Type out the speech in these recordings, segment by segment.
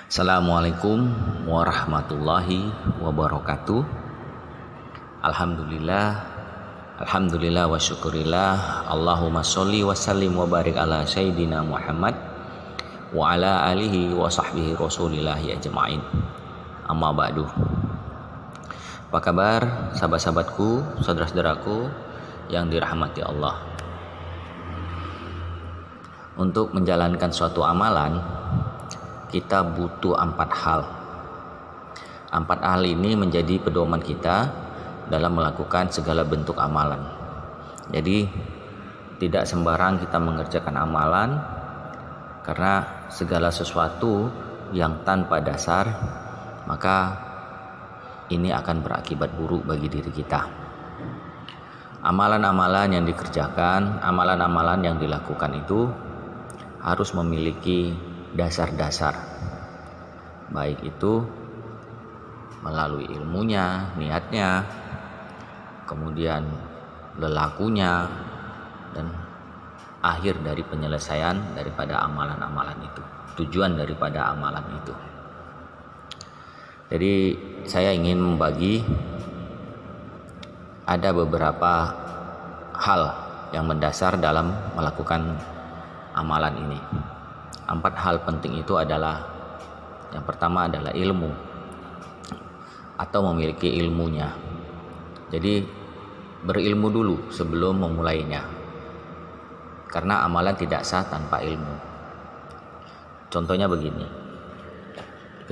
Assalamualaikum warahmatullahi wabarakatuh. Alhamdulillah, alhamdulillah wa syukurillah. Allahumma sholli wa sallim wa barik ala sayyidina Muhammad wa ala alihi wa sahbihi rasulillahi ajma'in. Amma ba'du. Apa kabar sahabat-sahabatku, saudara-saudaraku yang dirahmati Allah? Untuk menjalankan suatu amalan, kita butuh 4 hal. 4 hal ini menjadi pedoman kita dalam melakukan segala bentuk amalan. Jadi tidak sembarang kita mengerjakan amalan, karena segala sesuatu yang tanpa dasar maka ini akan berakibat buruk bagi diri kita. Amalan-amalan yang dikerjakan, amalan-amalan yang dilakukan itu harus memiliki dasar-dasar, baik itu melalui ilmunya, niatnya, kemudian lelakunya, dan akhir dari penyelesaian daripada amalan-amalan itu, tujuan daripada amalan itu. Jadi saya ingin membagi ada beberapa hal yang mendasar dalam melakukan amalan ini. 4 hal penting itu adalah, yang pertama adalah ilmu atau memiliki ilmunya. Jadi berilmu dulu sebelum memulainya, karena amalan tidak sah tanpa ilmu. Contohnya begini,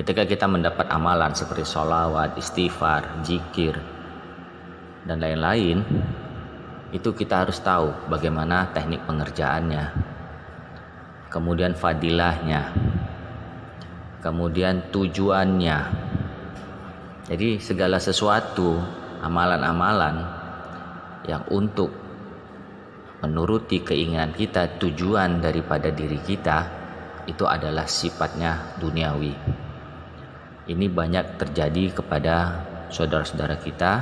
ketika kita mendapat amalan seperti sholawat, istighfar, zikir, dan lain-lain, itu kita harus tahu bagaimana teknik pengerjaannya, kemudian fadilahnya, kemudian tujuannya. Jadi segala sesuatu, amalan-amalan yang untuk menuruti keinginan kita, tujuan daripada diri kita, itu adalah sifatnya duniawi. Ini banyak terjadi kepada saudara-saudara kita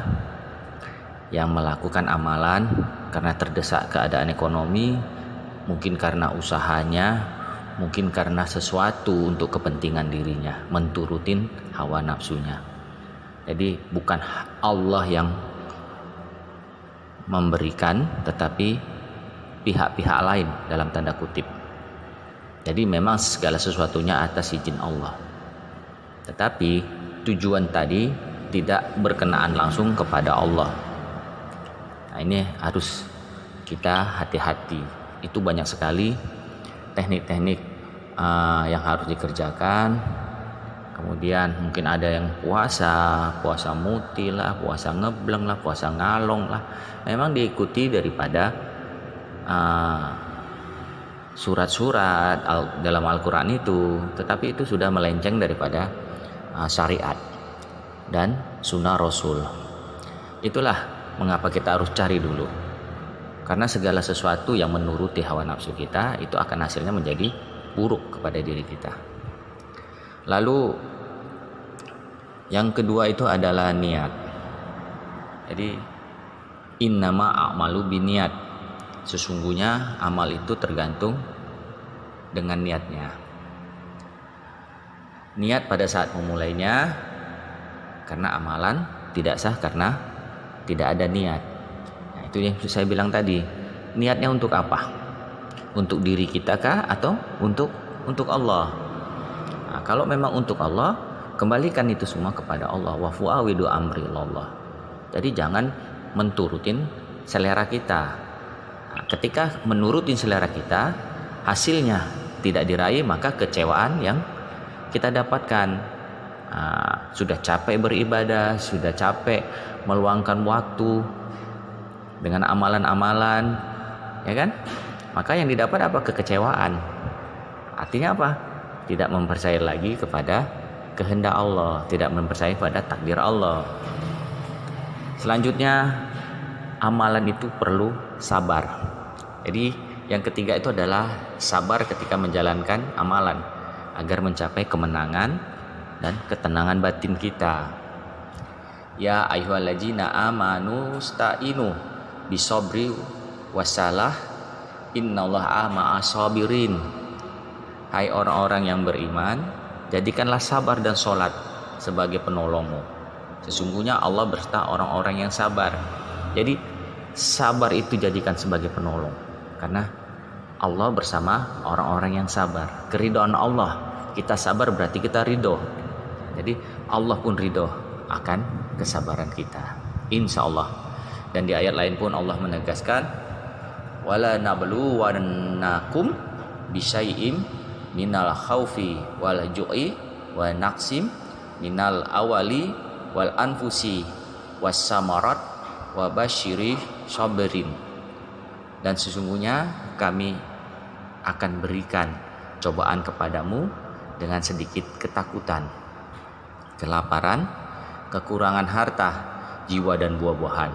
yang melakukan amalan karena terdesak keadaan ekonomi, mungkin karena usahanya, mungkin karena sesuatu untuk kepentingan dirinya, menturutin hawa nafsunya. Jadi bukan Allah yang memberikan, tetapi pihak-pihak lain dalam tanda kutip. Jadi memang segala sesuatunya atas izin Allah, tetapi tujuan tadi tidak berkenaan langsung kepada Allah. Nah, ini harus kita hati-hati. Itu banyak sekali teknik-teknik yang harus dikerjakan. Kemudian mungkin ada yang puasa muti lah, puasa ngebleng lah, puasa ngalong lah. Memang diikuti daripada surat-surat dalam Al-Quran itu, tetapi itu sudah melenceng daripada syariat dan sunnah Rasul. Itulah mengapa kita harus cari dulu, karena segala sesuatu yang menuruti hawa nafsu kita itu akan hasilnya menjadi buruk kepada diri kita. Lalu yang kedua itu adalah niat. Jadi innama a'malu biniat. Sesungguhnya amal itu tergantung dengan niatnya. Niat pada saat memulainya, karena amalan tidak sah karena tidak ada niat. Itu yang saya bilang tadi, niatnya untuk apa? Untuk diri kita kah atau untuk Allah? Nah, kalau memang untuk Allah, kembalikan itu semua kepada Allah. Wa fu'awidu amri Allah. Jadi jangan menturutin selera kita. Nah, ketika menurutin selera kita, hasilnya tidak diraih, maka kecewaan yang kita dapatkan. Nah, sudah capek beribadah, sudah capek meluangkan waktu dengan amalan-amalan, ya kan? Maka yang didapat apa? Kekecewaan. Artinya apa? Tidak mempercayai lagi kepada kehendak Allah, tidak mempercayai pada takdir Allah. Selanjutnya, amalan itu perlu sabar. Jadi yang ketiga itu adalah sabar ketika menjalankan amalan, agar mencapai kemenangan dan ketenangan batin kita. Ya ayyuhallazina amanu sta'inu bisobri wasalah innallaha ma'as sabirin. Hai orang-orang yang beriman, jadikanlah sabar dan sholat sebagai penolongmu. Sesungguhnya Allah berserta orang-orang yang sabar. Jadi sabar itu jadikan sebagai penolong, karena Allah bersama orang-orang yang sabar. Keridhaan Allah, kita sabar berarti kita ridho. Jadi Allah pun ridho akan kesabaran kita, insya Allah. Dan di ayat lain pun Allah menegaskan, wala nabluwannakum bisyai'im minal khaufi wal ju'i wa naqsim minal awali wal anfusi was samarat wa basyirih sabirin. Dan sesungguhnya kami akan berikan cobaan kepadamu dengan sedikit ketakutan, kelaparan, kekurangan harta, jiwa dan buah-buahan.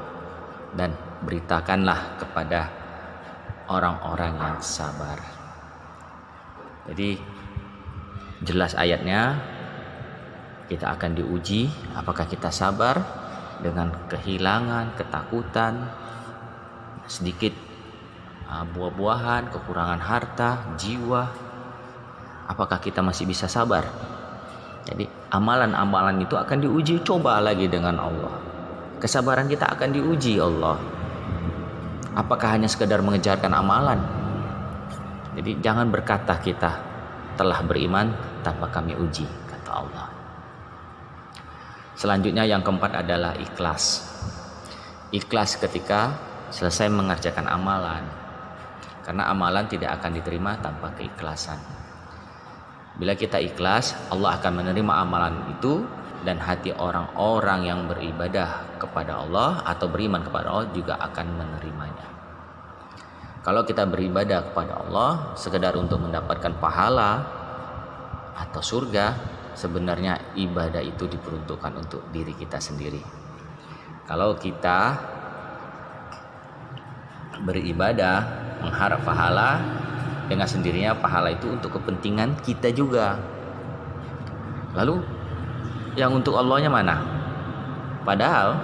Dan beritakanlah kepada orang-orang yang sabar. Jadi jelas ayatnya, kita akan diuji apakah kita sabar dengan kehilangan, ketakutan, sedikit buah-buahan, kekurangan harta, jiwa. Apakah kita masih bisa sabar? Jadi amalan-amalan itu akan diuji coba lagi dengan Allah. Kesabaran kita akan diuji Allah. Apakah hanya sekedar mengejarkan amalan? Jadi jangan berkata kita telah beriman tanpa kami uji, kata Allah. Selanjutnya yang keempat adalah ikhlas. Ikhlas ketika selesai mengerjakan amalan. Karena amalan tidak akan diterima tanpa keikhlasan. Bila kita ikhlas, Allah akan menerima amalan itu, dan hati orang-orang yang beribadah kepada Allah atau beriman kepada Allah juga akan menerimanya. Kalau kita beribadah kepada Allah sekedar untuk mendapatkan pahala atau surga, sebenarnya ibadah itu diperuntukkan untuk diri kita sendiri. Kalau kita beribadah mengharap pahala, dengan sendirinya pahala itu untuk kepentingan kita juga. Lalu yang untuk Allahnya mana? Padahal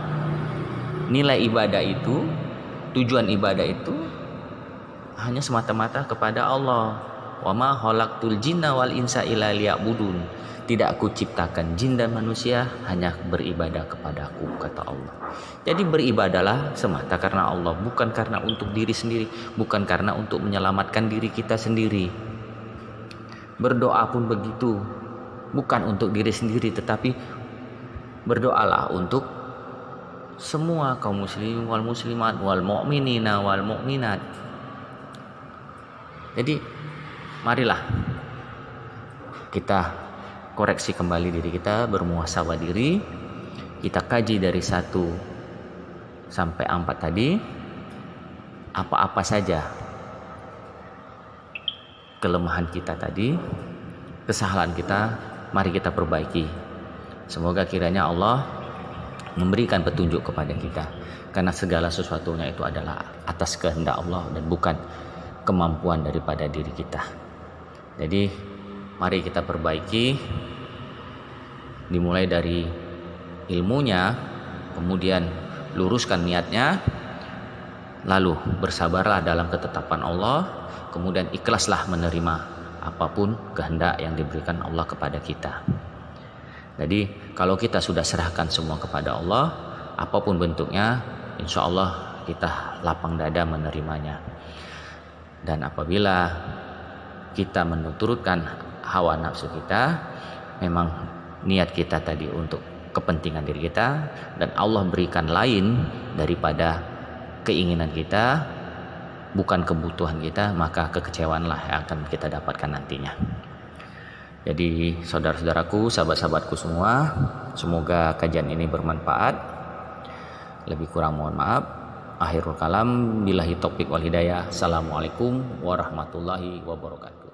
nilai ibadah itu, tujuan ibadah itu hanya semata-mata kepada Allah. Wa ma khalaqtul jinna wal insa illa liya'budun. Tidak aku ciptakan jin dan manusia hanya beribadah kepadaku, kata Allah. Jadi beribadahlah semata karena Allah, bukan karena untuk diri sendiri, bukan karena untuk menyelamatkan diri kita sendiri. Berdoa pun begitu, bukan untuk diri sendiri, tetapi berdoalah untuk semua kaum muslimin wal muslimat wal mu'minina wal mu'minat. Jadi marilah kita koreksi kembali diri kita, bermuhasabah diri. Kita kaji dari 1 sampai 4 tadi, apa-apa saja kelemahan kita tadi, kesalahan kita, mari kita perbaiki. Semoga kiranya Allah memberikan petunjuk kepada kita, karena segala sesuatunya itu adalah atas kehendak Allah dan bukan kemampuan daripada diri kita. Jadi mari kita perbaiki, dimulai dari ilmunya, kemudian luruskan niatnya, lalu bersabarlah dalam ketetapan Allah, kemudian ikhlaslah menerima apapun kehendak yang diberikan Allah kepada kita. Jadi kalau kita sudah serahkan semua kepada Allah, apapun bentuknya, insya Allah kita lapang dada menerimanya. Dan apabila kita menuturkan hawa nafsu kita, memang niat kita tadi untuk kepentingan diri kita, dan Allah berikan lain daripada keinginan kita, bukan kebutuhan kita, maka kekecewaanlah yang akan kita dapatkan nantinya. Jadi saudara-saudaraku, sahabat-sahabatku semua, semoga kajian ini bermanfaat. Lebih kurang mohon maaf. Akhirul kalam, billahi taufiq wal hidayah. Assalamualaikum warahmatullahi wabarakatuh.